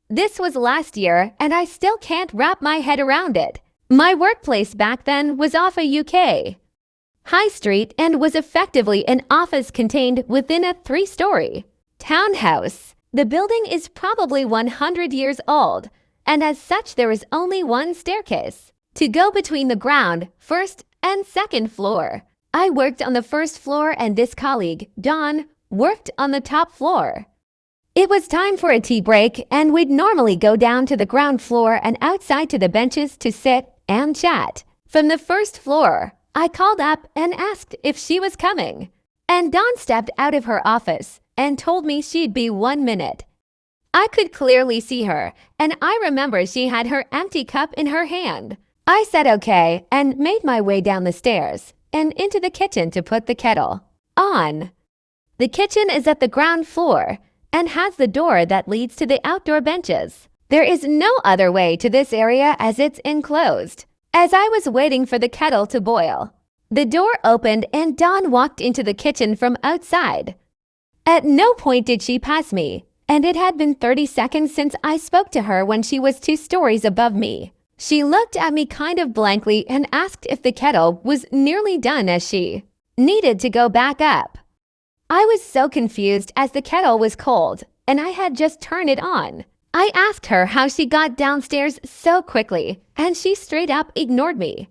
This was last year, and I still can't wrap my head around it. My workplace back then was off a UK high street and was effectively an office contained within a 3-story townhouse. The building is probably 100 years old, and as such there is only one staircase to go between the ground, first and second floor. I worked on the first floor and this colleague, Dawn, worked on the top floor. It was time for a tea break, and we'd normally go down to the ground floor and outside to the benches to sit and chat. From the first floor, I called up and asked if she was coming, and Dawn stepped out of her office and told me she'd be 1 minute. I could clearly see her, and I remember she had her empty cup in her hand. I said okay and made my way down the stairs and into the kitchen to put the kettle on. The kitchen is at the ground floor and has the door that leads to the outdoor benches. There is no other way to this area as it's enclosed. As I was waiting for the kettle to boil, the door opened and Dawn walked into the kitchen from outside. At no point did she pass me, and it had been 30 seconds since I spoke to her when she was 2 stories above me. She looked at me kind of blankly and asked if the kettle was nearly done as she needed to go back up. I was so confused as the kettle was cold and I had just turned it on. I asked her how she got downstairs so quickly, and she straight up ignored me.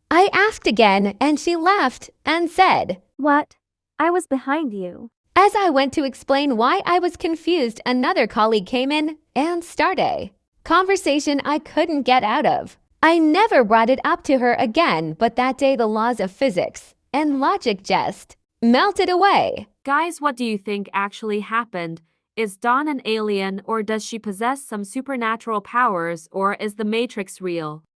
I asked again and she laughed and said, "What? I was behind you." As I went to explain why I was confused, another colleague came in and started a conversation I couldn't get out of. I never brought it up to her again, but that day the laws of physics and logic just melted away. Guys, what do you think actually happened? Is Dawn an alien, or does she possess some supernatural powers, or is the Matrix real?